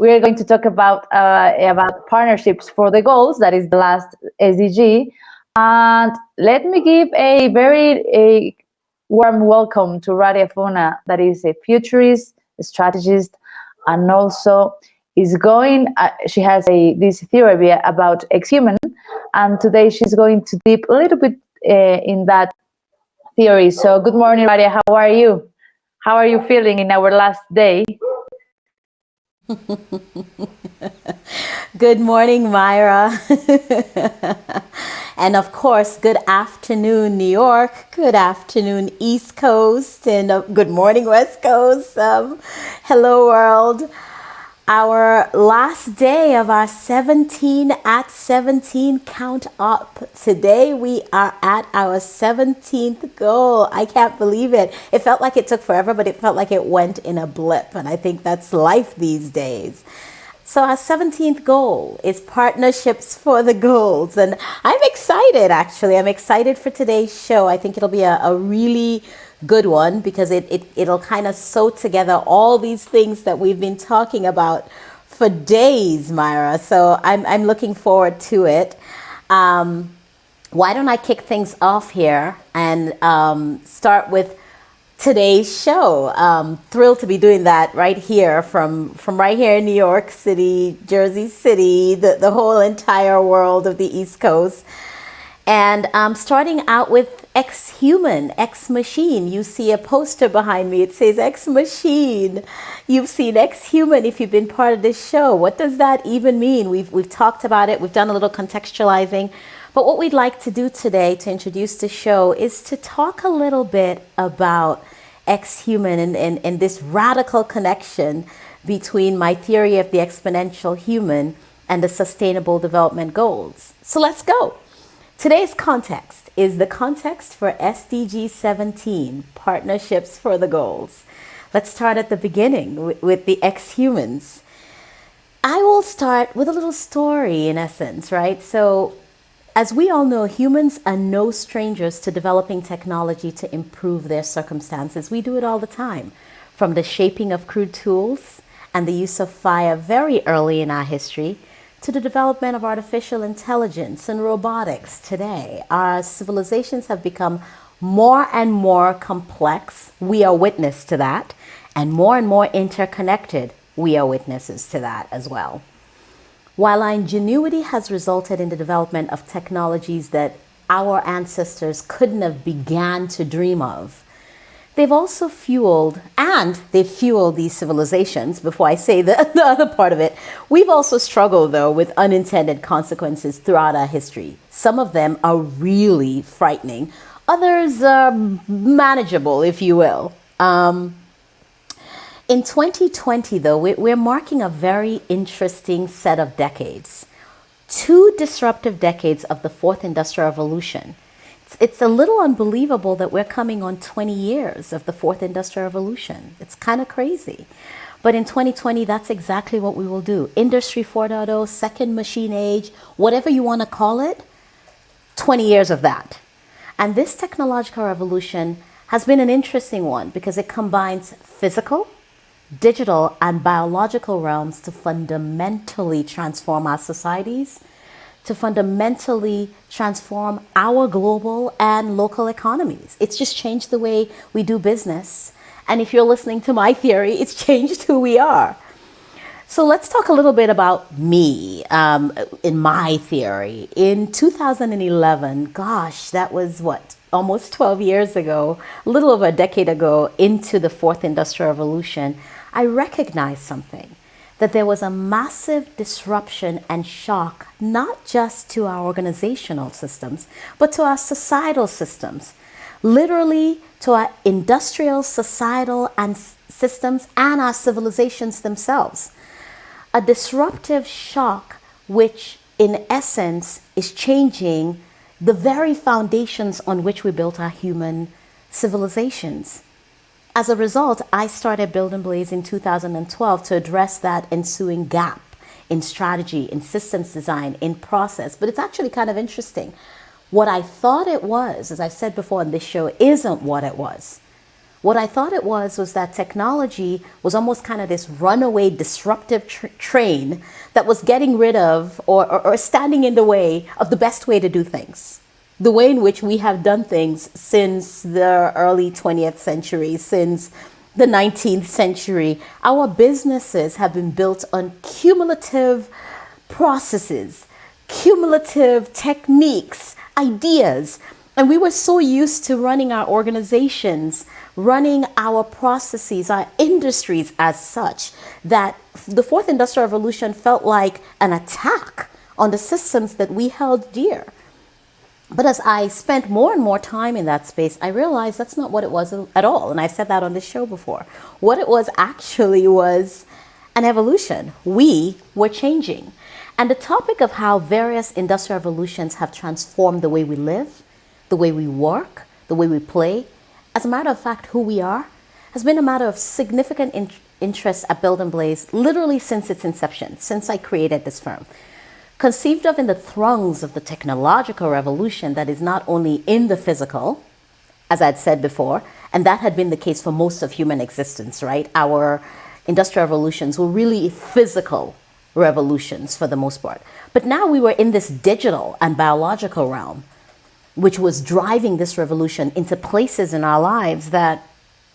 we are going to talk about partnerships for the goals. That is the last SDG. And let me give a very warm welcome to Radia Fona, that is a futurist, a strategist, and also is going. She has this theory about ex-human, and today she's going to deep a little bit in that theory. So, good morning, Radia. How are you? How are you feeling in our last day? Good morning, Myra. And of course, good afternoon, New York. Good afternoon, East Coast. And good morning, West Coast. Hello, world. Our last day of our 17 at 17 count up. Today we are at our 17th goal. I can't believe it. It felt like it took forever, but it felt like it went in a blip. And I think that's life these days. So our 17th goal is partnerships for the goals. And I'm excited, actually. I'm excited for today's show. I think it'll be a really good one because it'll kind of sew together all these things that we've been talking about for days, Myra. So I'm looking forward to it. Why don't I kick things off here and start with today's show. Thrilled to be doing that right here from right here in New York City, Jersey City, the whole entire world of the East Coast. And starting out with ex-human, ex-machine. You see a poster behind me. It says ex-machine. You've seen ex-human if you've been part of this show. What does that even mean? We've talked about it. We've done a little contextualizing. But what we'd like to do today to introduce the show is to talk a little bit about ex-human and this radical connection between my theory of the exponential human and the Sustainable Development Goals. So let's go. Today's context is the context for SDG 17, Partnerships for the Goals. Let's start at the beginning with the ex-humans. I will start with a little story in essence, right? So as we all know, humans are no strangers to developing technology to improve their circumstances. We do it all the time, from the shaping of crude tools and the use of fire very early in our history to the development of artificial intelligence and robotics today. Our civilizations have become more and more complex. We are witness to that. And more interconnected. We are witnesses to that as well. While our ingenuity has resulted in the development of technologies that our ancestors couldn't have began to dream of, they've also fueled these civilizations. Before I say the other part of it, we've also struggled, though, with unintended consequences throughout our history. Some of them are really frightening. Others are manageable, if you will. In 2020, though, we're marking a very interesting set of decades. 2 disruptive decades of the fourth industrial revolution. It's a little unbelievable that we're coming on 20 years of the fourth industrial revolution. It's kind of crazy. But in 2020, that's exactly what we will do. Industry 4.0, second machine age, whatever you want to call it, 20 years of that. And this technological revolution has been an interesting one because it combines physical, digital, and biological realms to fundamentally transform our societies, to fundamentally transform our global and local economies. It's just changed the way we do business. And if you're listening to my theory, it's changed who we are. So let's talk a little bit about me in my theory. In 2011, gosh, that was what? Almost 12 years ago, a little over a decade ago, into the fourth industrial revolution, I recognized something, that there was a massive disruption and shock, not just to our organizational systems, but to our societal systems, literally to our industrial, societal, and systems and our civilizations themselves. A disruptive shock which, in essence, is changing the very foundations on which we built our human civilizations. As a result, I started Build and Blaze in 2012 to address that ensuing gap in strategy, in systems design, in process. But it's actually kind of interesting. What I thought it was, as I said before on this show, isn't what it was. What I thought it was that technology was almost kind of this runaway disruptive train that was getting rid of or standing in the way of the best way to do things. The way in which we have done things since the early 20th century, since the 19th century. Our businesses have been built on cumulative processes, cumulative techniques, ideas. And we were so used to running our organizations, running our processes, our industries as such, that the fourth industrial revolution felt like an attack on the systems that we held dear. But as I spent more and more time in that space, I realized that's not what it was at all. And I've said that on this show before. What it was actually was an evolution. We were changing. And the topic of how various industrial revolutions have transformed the way we live, the way we work, the way we play, as a matter of fact, who we are, has been a matter of significant interest at Build and Blaze literally since its inception, since I created this firm. Conceived of in the throngs of the technological revolution that is not only in the physical, as I'd said before, and that had been the case for most of human existence, right? Our industrial revolutions were really physical revolutions for the most part. But now we were in this digital and biological realm, which was driving this revolution into places in our lives that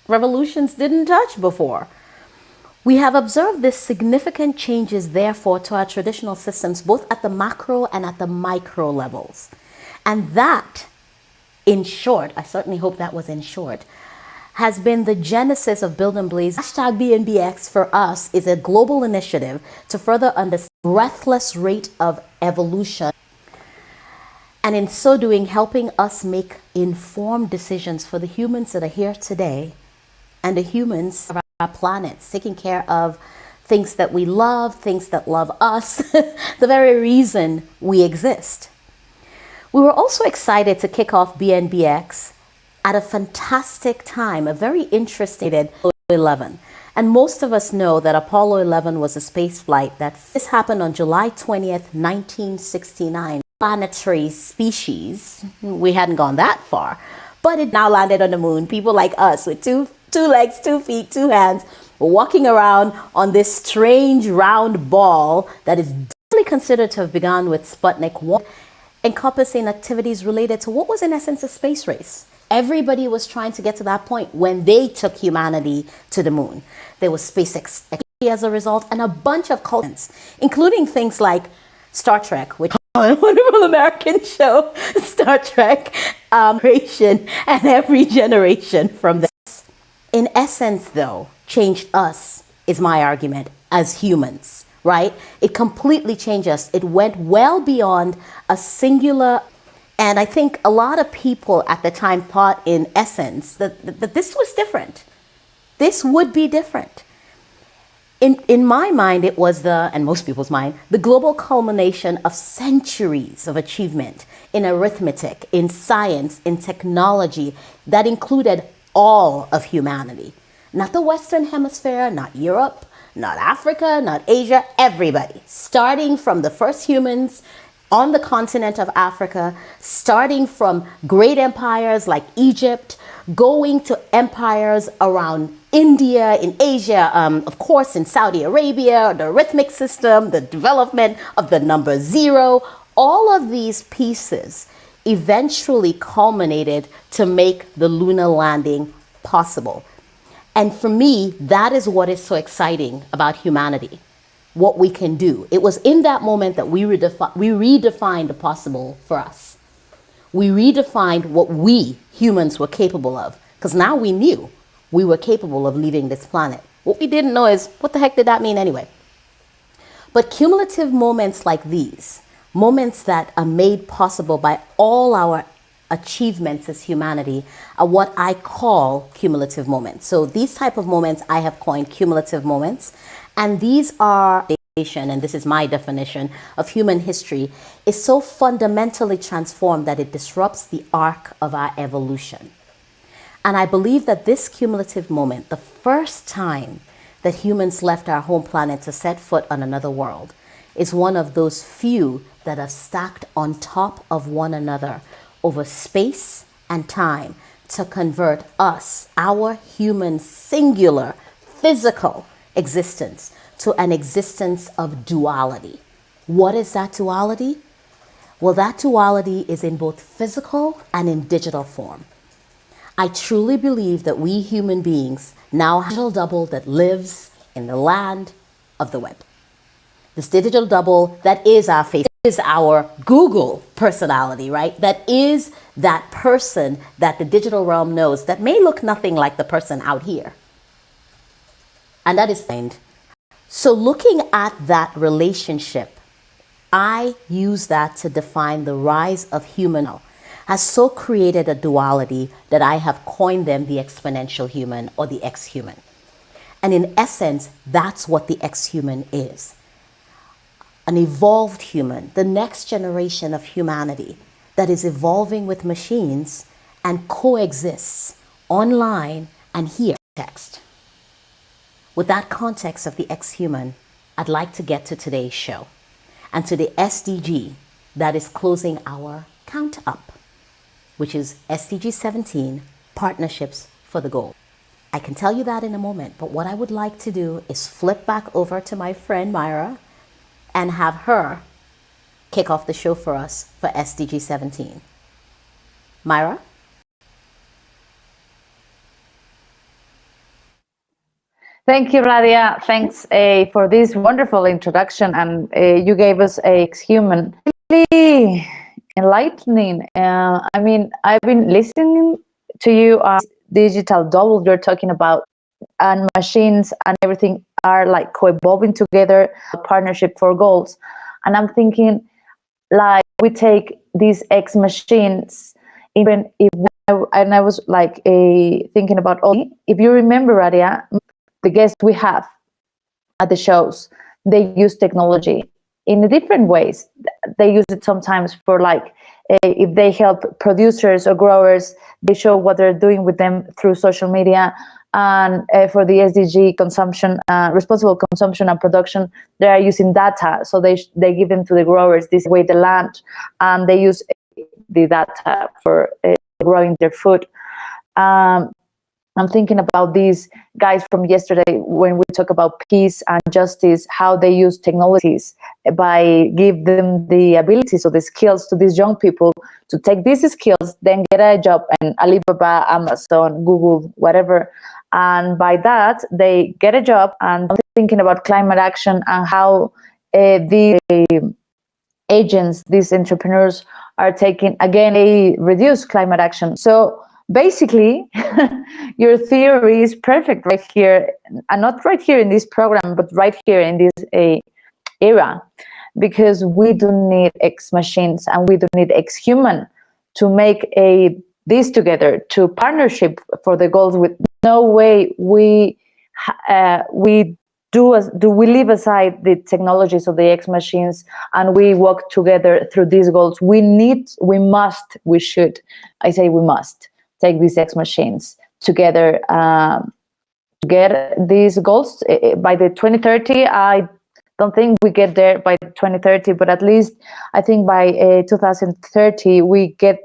revolutions didn't touch before. We have observed this significant changes, therefore, to our traditional systems, both at the macro and at the micro levels. And that, in short, I certainly hope that was in short, has been the genesis of Build and Blaze. #BNBX for us is a global initiative to further understand the breathless rate of evolution, and in so doing, helping us make informed decisions for the humans that are here today and the humans of our planets, taking care of things that we love, things that love us, the very reason we exist. We were also excited to kick off BNBX at a fantastic time, a very interesting Apollo 11. And most of us know that Apollo 11 was a space flight this happened on July 20th, 1969. Planetary species, we hadn't gone that far, but it now landed on the moon. People like us with two legs, 2 feet, 2 hands, walking around on this strange round ball that is definitely considered to have begun with Sputnik 1, encompassing activities related to what was in essence a space race. Everybody was trying to get to that point when they took humanity to the moon. There was space as a result, and a bunch of cultures, including things like Star Trek, which a wonderful American show, Star Trek, and every generation from this. In essence, though, changed us, is my argument, as humans, right? It completely changed us. It went well beyond a singular, and I think a lot of people at the time thought, in essence, that this was different. This would be different. In my mind, it was and most people's mind, the global culmination of centuries of achievement in arithmetic, in science, in technology that included all of humanity. Not the Western Hemisphere, not Europe, not Africa, not Asia, everybody. Starting from the first humans on the continent of Africa, starting from great empires like Egypt, going to empires around India, in Asia, of course, in Saudi Arabia, the arithmetic system, the development of the number 0, all of these pieces eventually culminated to make the lunar landing possible. And for me, that is what is so exciting about humanity, what we can do. It was in that moment that we redefined the possible for us. We redefined what we humans were capable of, because now we knew we were capable of leaving this planet. What we didn't know is, what the heck did that mean anyway? But cumulative moments like these, moments that are made possible by all our achievements as humanity, are what I call cumulative moments. So these type of moments I have coined cumulative moments, and these are, and this is my definition of human history, is so fundamentally transformed that it disrupts the arc of our evolution. And I believe that this cumulative moment, the first time that humans left our home planet to set foot on another world, is one of those few that have stacked on top of one another over space and time to convert us, our human singular physical existence, to an existence of duality. What is that duality? Well, that duality is in both physical and in digital form. I truly believe that we human beings now have a digital double that lives in the land of the web. This digital double that is our face, is our Google personality, right? That is that person that the digital realm knows that may look nothing like the person out here. And that is mind. So looking at that relationship, I use that to define the rise of human has so created a duality that I have coined them the exponential human or the ex-human. And in essence, that's what the ex-human is. An evolved human, the next generation of humanity that is evolving with machines and coexists online and here. Text. With that context of the ex-human, I'd like to get to today's show and to the SDG that is closing our count up, which is SDG 17, Partnerships for the Goal. I can tell you that in a moment, but what I would like to do is flip back over to my friend Myra and have her kick off the show for us for SDG 17. Myra? Thank you, Radia. Thanks for this wonderful introduction, and you gave us a human. Really enlightening. I mean, I've been listening to you on digital double you're talking about, and machines and everything are like co-evolving together, partnership for goals. And I'm thinking, like, we take these X machines, even if and I was like thinking about if you remember, Radia, the guests we have at the shows, they use technology in different ways. They use it sometimes for like, if they help producers or growers, they show what they're doing with them through social media. And for the SDG consumption, responsible consumption and production, they are using data. So they give them to the growers this way the land, and they use the data for growing their food. I'm thinking about these guys from yesterday when we talk about peace and justice, how they use technologies by give them the abilities or the skills to these young people to take these skills, then get a job in Alibaba, Amazon, Google, whatever. And by that, they get a job. And I'm thinking about climate action and how the agents, these entrepreneurs are taking, again, a reduced climate action. So basically, your theory is perfect right here, and not right here in this program, but right here in this era, because we do need X machines and we do need X human to make this together, to partnership for the goals. With no way we leave aside the technologies of the X machines and we work together through these goals. We should, I say we must take these X machines together to get these goals by the 2030. I don't think we get there by 2030, but at least I think by 2030 we get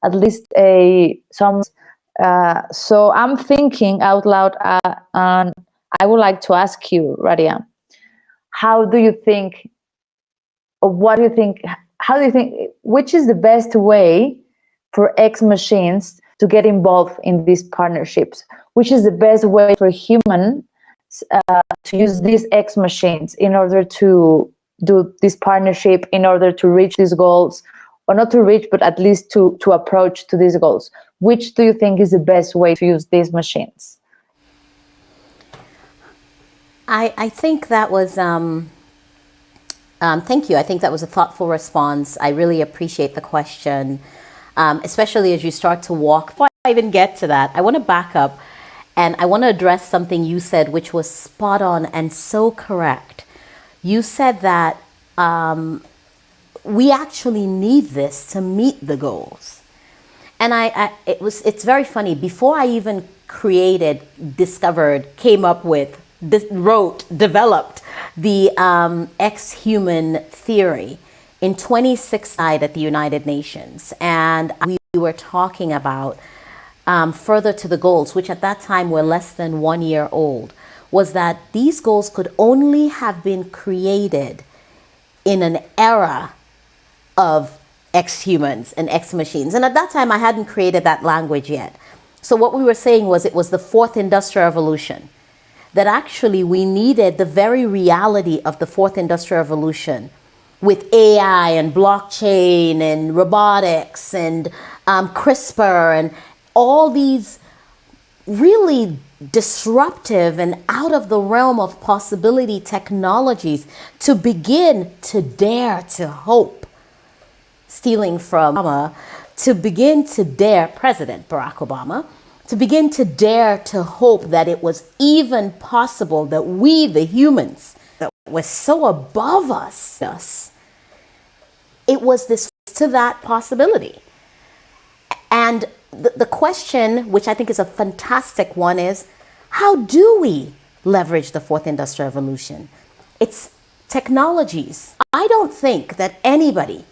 at least some. So I'm thinking out loud, and I would like to ask you, Radia, how do you think, or what do you think? How do you think? Which is the best way for X machines to get involved in these partnerships? Which is the best way for humans to use these X machines in order to do this partnership, in order to reach these goals, or not to reach, but at least to approach to these goals? Which do you think is the best way to use these machines? I think that was, thank you. I think that was a thoughtful response. I really appreciate the question, especially as you start to walk. Before I even get to that, I want to back up and I want to address something you said, which was spot on and so correct. You said that we actually need this to meet the goals. And it's very funny. Before I even came up with, developed the ex-human theory in 2016 at the United Nations. And we were talking about further to the goals, which at that time were less than 1 year old, was that these goals could only have been created in an era of ex-humans and ex-machines. And at that time, I hadn't created that language yet. So what we were saying was it was the fourth industrial revolution, that actually we needed the very reality of the fourth industrial revolution with AI and blockchain and robotics and CRISPR and all these really disruptive and out of the realm of possibility technologies to begin to dare to hope, stealing from Obama, to begin to dare, President Barack Obama, to begin to dare to hope that it was even possible that we, the humans, that were so above us, it was this to that possibility. And the question, which I think is a fantastic one, is how do we leverage the fourth industrial revolution? It's technologies. I don't think that anybody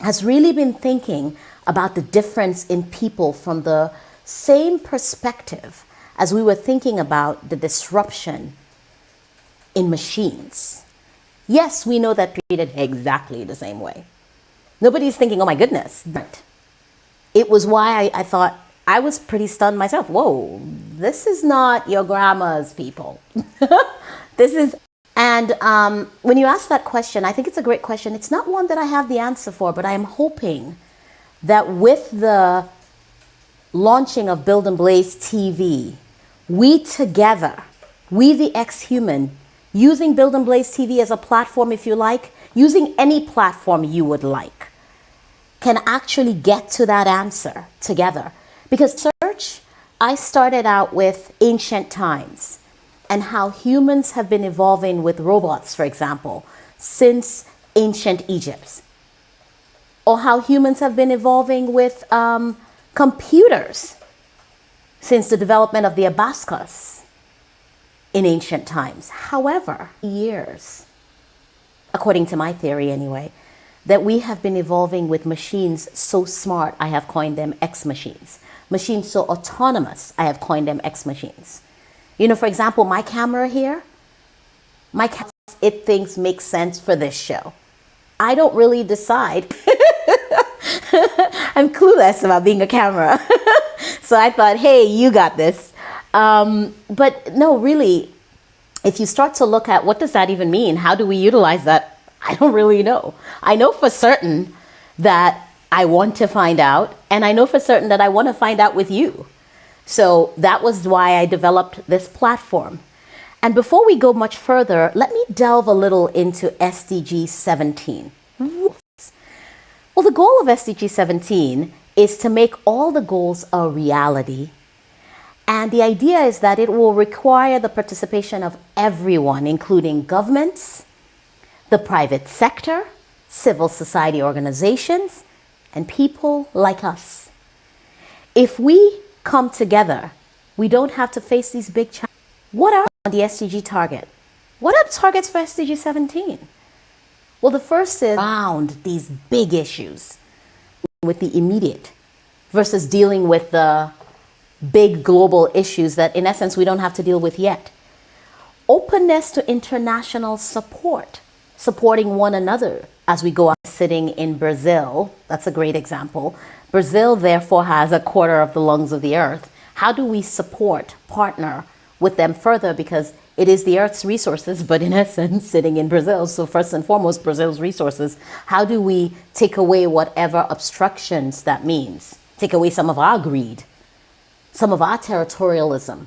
has really been thinking about the difference in people from the same perspective as we were thinking about the disruption in machines. Yes, we know that treated exactly the same way. Nobody's thinking, oh my goodness. But it was why I thought, I was pretty stunned myself. Whoa, this is not your grandma's people. This is, and when you ask that question, I think it's a great question. It's not one that I have the answer for, but I am hoping that with the launching of Build and Blaze TV, we together, we the ex-human, using Build and Blaze TV as a platform, if you like, using any platform you would like, can actually get to that answer together. Because search, I started out with ancient times and how humans have been evolving with robots, for example, since ancient Egypt. Or how humans have been evolving with computers since the development of the abacus in ancient times. However, years, according to my theory anyway, that we have been evolving with machines so smart, I have coined them X-machines. Machines so autonomous, I have coined them X-machines. You know, for example, my camera here, it thinks makes sense for this show. I don't really decide. I'm clueless about being a camera. So I thought, hey, you got this. But no, really, if you start to look at what does that even mean? How do we utilize that? I don't really know. I know for certain that I want to find out, and I know for certain that I want to find out with you. So that was why I developed this platform. And before we go much further, let me delve a little into SDG 17. Well, the goal of SDG 17 is to make all the goals a reality. And the idea is that it will require the participation of everyone, including governments, the private sector, civil society organizations, and people like us. If we come together, we don't have to face these big challenges. What are the SDG target? What are the targets for SDG 17? Well, the first is around these big issues with the immediate versus dealing with the big global issues that in essence we don't have to deal with yet. Openness to international support, supporting one another as we go out. Sitting in Brazil, that's a great example. Brazil therefore has a quarter of the lungs of the earth. How do we support, partner with them further? Because it is the earth's resources, but in essence sitting in Brazil. So first and foremost, Brazil's resources. How do we take away whatever obstructions that means? Take away some of our greed, some of our territorialism,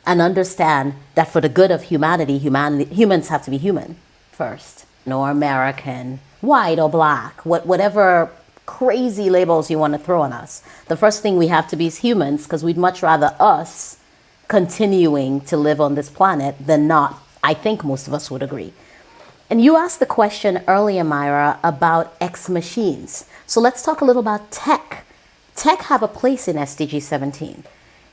and understand that for the good of humanity, humans have to be human first. No American, white or black, whatever crazy labels you want to throw on us. The first thing we have to be is humans, because we'd much rather us continuing to live on this planet than not. I think most of us would agree. And you asked the question earlier, Myra, about X-machines. So let's talk a little about tech. Tech have a place in SDG 17.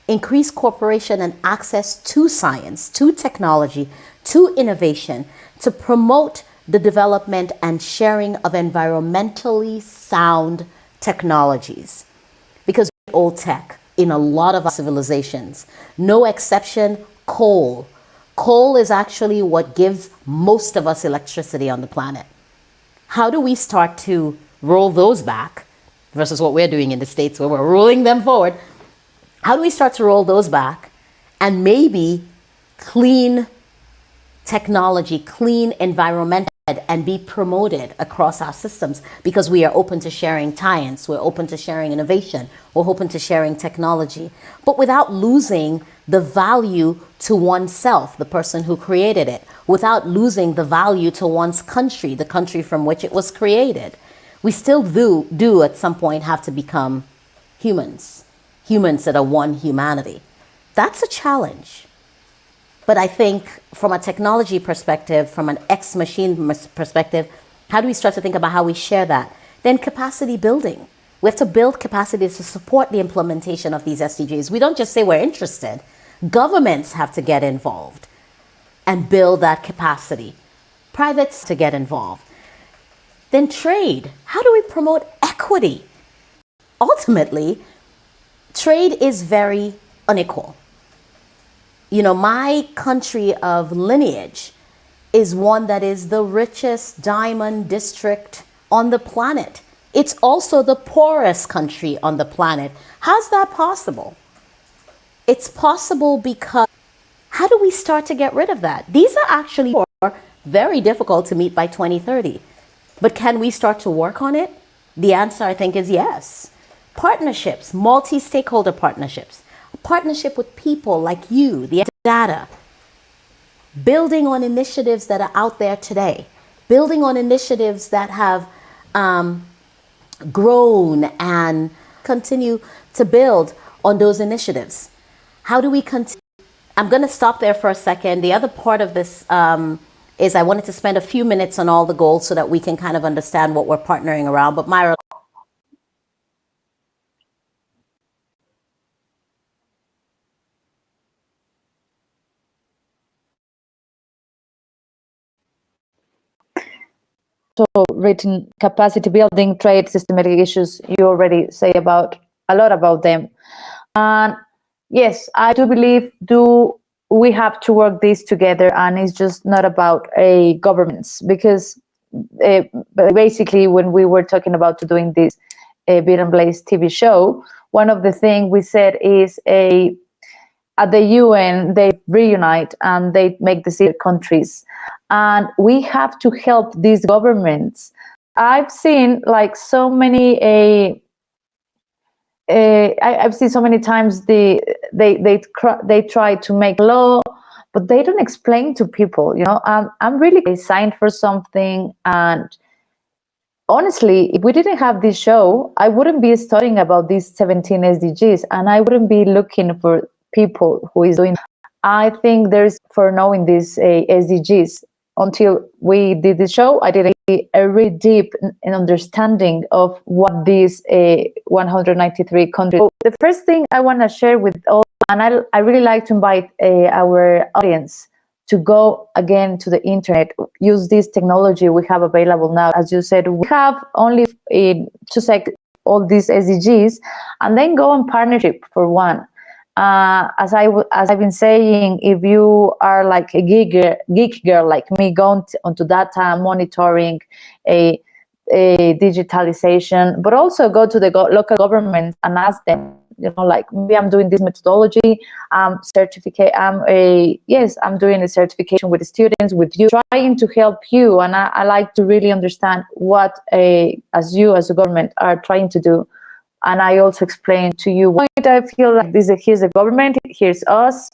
Increase cooperation and access to science, to technology, to innovation, to promote the development and sharing of environmentally sound technologies. Because old tech, in a lot of our civilizations. No exception, coal. Coal is actually what gives most of us electricity on the planet. How do we start to roll those back versus what we're doing in the States where we're rolling them forward? How do we start to roll those back and maybe clean technology, clean environment, and be promoted across our systems because we are open to sharing science, we're open to sharing innovation, we're open to sharing technology, but without losing the value to oneself, the person who created it, without losing the value to one's country, the country from which it was created. We still do at some point have to become humans that are one humanity. That's a challenge. But I think from a technology perspective, from an ex-machine perspective, how do we start to think about how we share that? Then capacity building. We have to build capacity to support the implementation of these SDGs. We don't just say we're interested. Governments have to get involved and build that capacity. Privates to get involved. Then trade. How do we promote equity? Ultimately, trade is very unequal. You know, my country of lineage is one that is the richest diamond district on the planet. It's also the poorest country on the planet. How's that possible? It's possible because how do we start to get rid of that? These are actually very difficult to meet by 2030. But can we start to work on it? The answer, I think, is yes. Partnerships, multi-stakeholder partnerships. Partnership with people like you, the data, building on initiatives that are out there today, building on initiatives that have grown and continue to build on those initiatives. How do we continue? I'm going to stop there for a second. The other part of this is I wanted to spend a few minutes on all the goals so that we can kind of understand what we're partnering around. But Myra, So written capacity building, trade, systematic issues, you already say about a lot about them. And yes, I do believe we have to work this together, and it's just not about a governments, because basically when we were talking about doing this Beat and Blaze TV show, one of the things we said is at the UN, they reunite and they make the countries. And we have to help these governments. I've seen like so many I've seen so many times they try to make law, but they don't explain to people. You know, I'm really signed for something, and honestly, if we didn't have this show, I wouldn't be studying about these 17 SDGs, and I wouldn't be looking for people who is doing. I think there's for knowing these SDGs. Until we did the show, I did a really deep understanding of what these 193 countries. So the first thing I want to share with all, and I really like to invite our audience to go again to the internet, use this technology we have available now. As you said, we have only to check all these SDGs, and then go on partnership for one. As I've been saying, if you are like a geek girl like me, going onto data monitoring, a digitalization, but also go to the local government and ask them, you know, like, maybe I'm doing this methodology, certificate. I'm doing a certification with the students, with you, trying to help you. And I like to really understand what as you as a government are trying to do. And I also explain to you why I feel like here's the government, here's us,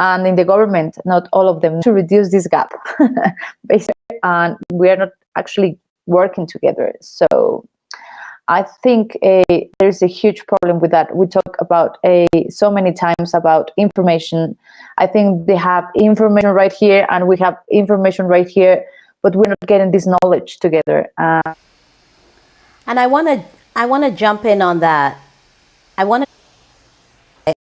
and in the government, not all of them, to reduce this gap. Basically, and we are not actually working together. So I think there's a huge problem with that. We talk about so many times about information. I think they have information right here, and we have information right here, but we're not getting this knowledge together. and I want to jump in on that.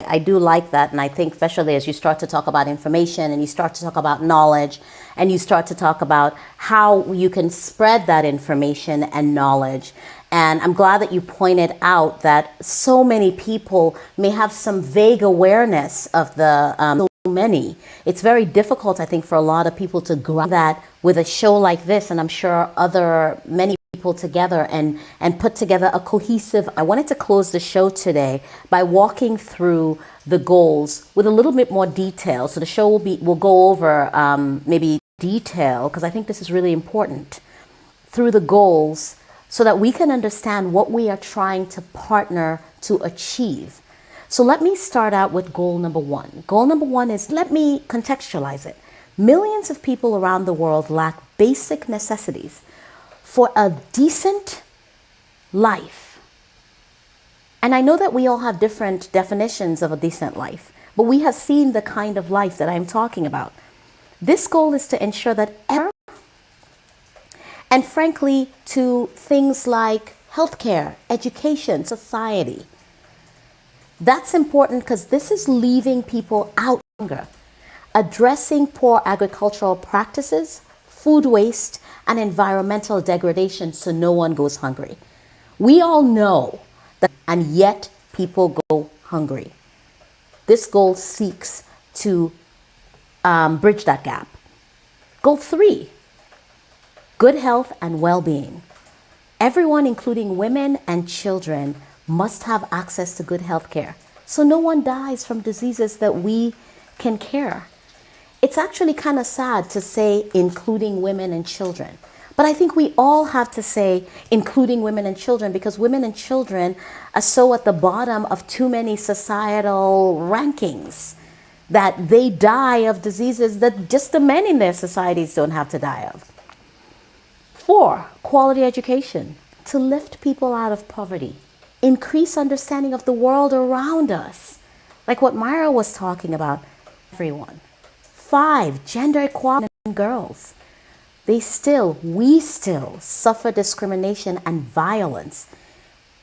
I do like that, and I think especially as you start to talk about information and you start to talk about knowledge and you start to talk about how you can spread that information and knowledge And I'm glad that you pointed out that so many people may have some vague awareness of the so many. It's very difficult, I think, for a lot of people to grasp that with a show like this, and I'm sure other many people together and put together a cohesive. I wanted to close the show today by walking through the goals with a little bit more detail. So the show will go over maybe detail, because I think this is really important, through the goals, so that we can understand what we are trying to partner to achieve. So let me start out with goal number one. Goal number one is, let me contextualize it. Millions of people around the world lack basic necessities for a decent life. And I know that we all have different definitions of a decent life, but we have seen the kind of life that I'm talking about. This goal is to ensure that and frankly, to things like healthcare, education, society. That's important because this is leaving people out longer, addressing poor agricultural practices, food waste, and environmental degradation so no one goes hungry. We all know that, and yet people go hungry. This goal seeks to bridge that gap. Goal 3, good health and well-being. Everyone, including women and children, must have access to good health care so no one dies from diseases that we can cure. It's actually kind of sad to say including women and children, but I think we all have to say including women and children, because women and children are so at the bottom of too many societal rankings that they die of diseases that just the men in their societies don't have to die of. 4, quality education, to lift people out of poverty, increase understanding of the world around us, like what Myra was talking about, everyone. 5, gender equality in girls. We still suffer discrimination and violence.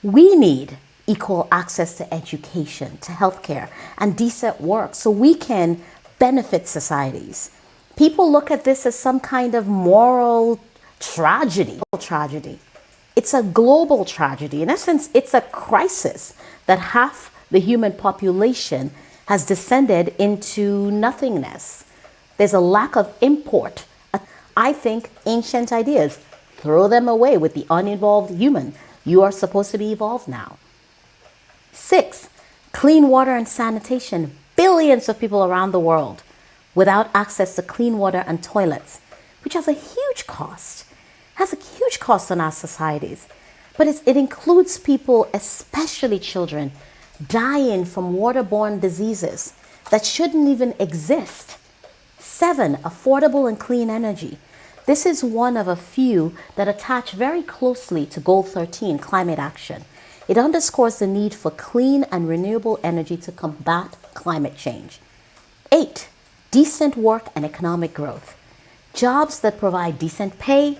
We need equal access to education, to healthcare, and decent work so we can benefit societies. People look at this as some kind of moral tragedy. It's a global tragedy. In essence, it's a crisis that half the human population has descended into nothingness. There's a lack of import. I think ancient ideas, throw them away with the uninvolved human. You are supposed to be evolved now. 6, clean water and sanitation. Billions of people around the world without access to clean water and toilets, which has a huge cost. Has a huge cost on our societies. But it includes people, especially children, dying from waterborne diseases that shouldn't even exist. 7, affordable and clean energy. This is one of a few that attach very closely to Goal 13, climate action. It underscores the need for clean and renewable energy to combat climate change. 8, decent work and economic growth. Jobs that provide decent pay,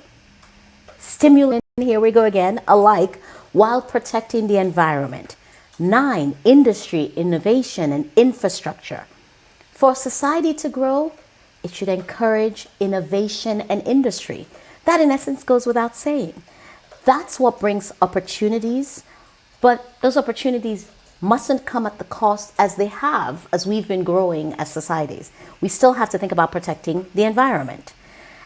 stimulant, here we go again, alike, while protecting the environment. 9, industry, innovation, and infrastructure. For society to grow, it should encourage innovation and industry. That, in essence, goes without saying. That's what brings opportunities, but those opportunities mustn't come at the cost as they have as we've been growing as societies. We still have to think about protecting the environment.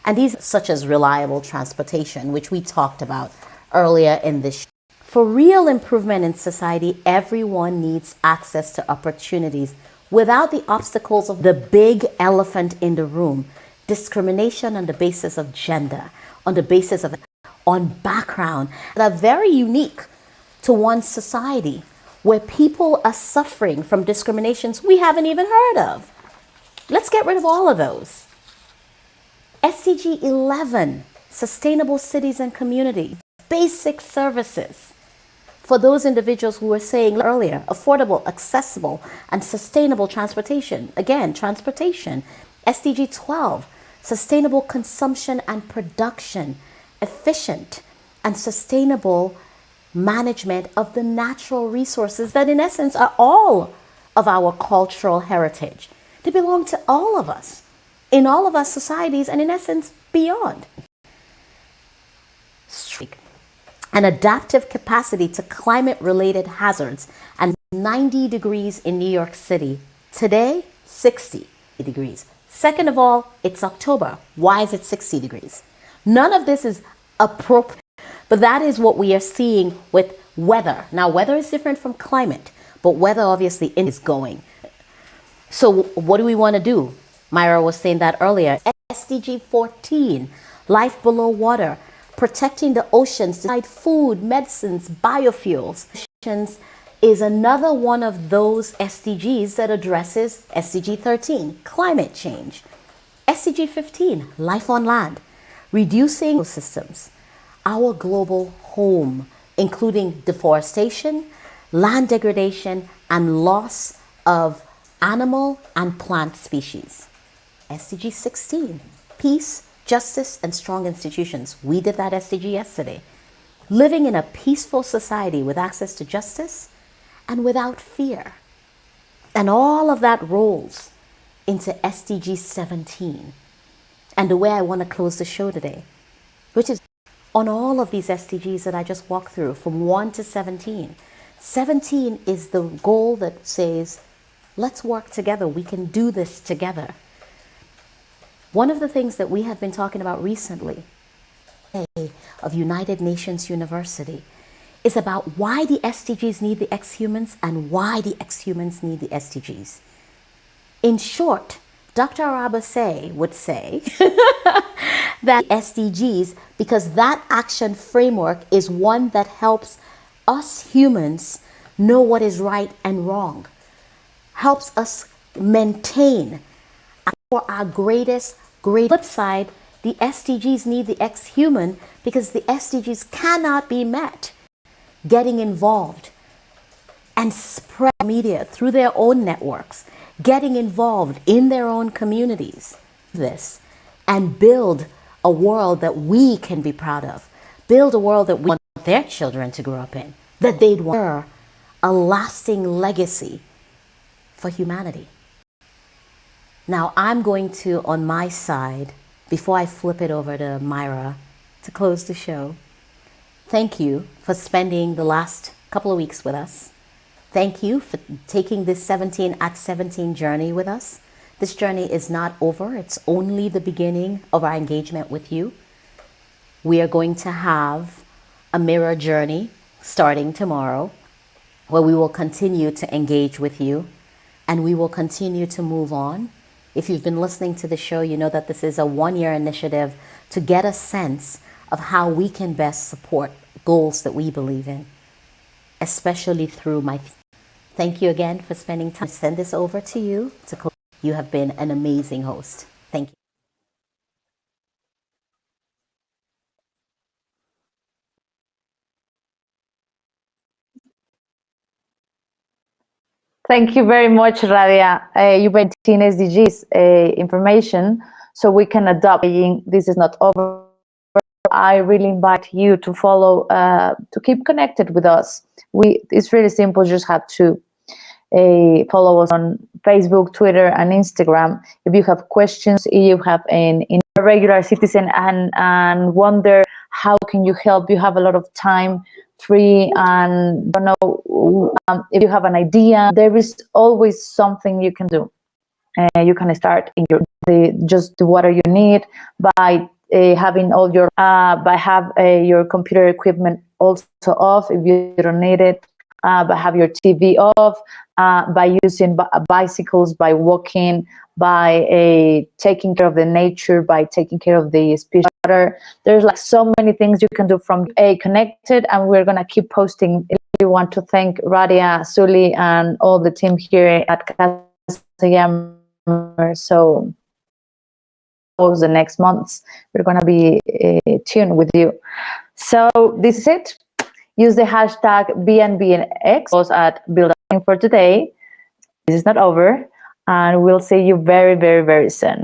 And these, such as reliable transportation, which we talked about earlier in this show. For real improvement in society, everyone needs access to opportunities without the obstacles of the big elephant in the room: discrimination on the basis of gender, on background, that are very unique to one society, where people are suffering from discriminations we haven't even heard of. Let's get rid of all of those. SDG 11, sustainable cities and community, basic services. For those individuals who were saying earlier, affordable, accessible, and sustainable transportation. Again, transportation. SDG 12, sustainable consumption and production, efficient and sustainable management of the natural resources that in essence are all of our cultural heritage. They belong to all of us, in all of our societies, and in essence, beyond. an adaptive capacity to climate-related hazards, and 90 degrees in New York City. Today, 60 degrees. Second of all, it's October. Why is it 60 degrees? None of this is appropriate, but that is what we are seeing with weather. Now, weather is different from climate, but weather obviously is going. So what do we want to do? Myra was saying that earlier. SDG 14, life below water, protecting the oceans, to provide food, medicines, biofuels. Oceans is another one of those SDGs that addresses SDG 13, climate change. SDG 15, life on land, reducing ecosystems, our global home, including deforestation, land degradation, and loss of animal and plant species. SDG 16, peace, justice, and strong institutions. We did that SDG yesterday. Living in a peaceful society with access to justice and without fear. And all of that rolls into SDG 17. And the way I want to close the show today, which is on all of these SDGs that I just walked through, from 1 to 17. 17 is the goal that says, let's work together. We can do this together. One of the things that we have been talking about recently of United Nations University is about why the SDGs need the ex-humans and why the ex-humans need the SDGs. In short, Dr. Arabasay would say that SDGs, because that action framework is one that helps us humans know what is right and wrong, helps us maintain for our great flip side. The SDGs need the ex-human because the SDGs cannot be met getting involved and spread media through their own networks, getting involved in their own communities, this, and build a world that we can be proud of, build a world that we want their children to grow up in, that they'd want a lasting legacy for humanity. Now, I'm going to, on my side, before I flip it over to Myra to close the show, thank you for spending the last couple of weeks with us. Thank you for taking this 17 at 17 journey with us. This journey is not over. It's only the beginning of our engagement with you. We are going to have a mirror journey starting tomorrow, where we will continue to engage with you and we will continue to move on. If you've been listening to the show, you know that this is a one-year initiative to get a sense of how we can best support goals that we believe in, especially through my. Thank you again for spending time. Send this over to you to close. You have been an amazing host. Thank you. Thank you very much, Radia. You mentioned SDGs information, so we can adopt. This is not over. I really invite you to follow, to keep connected with us. It's really simple. You just have to follow us on Facebook, Twitter, and Instagram. If you have questions, if you have a regular citizen and wonder how can you help, you have a lot of time free and don't know if you have an idea, there is always something you can do. You can start in just do whatever you need by having all your your computer equipment also off if you don't need it, by have your TV off, by using bicycles, by walking, by taking care of the nature, by taking care of the species. There's like so many things you can do from connected, and we're gonna keep posting. We want to thank Radia, Suli, and all the team here at Casa. So the next months we're gonna be tuned with you. So this is it. Use the hashtag BNBNX at Build for today. This is not over, and we'll see you very, very, very soon.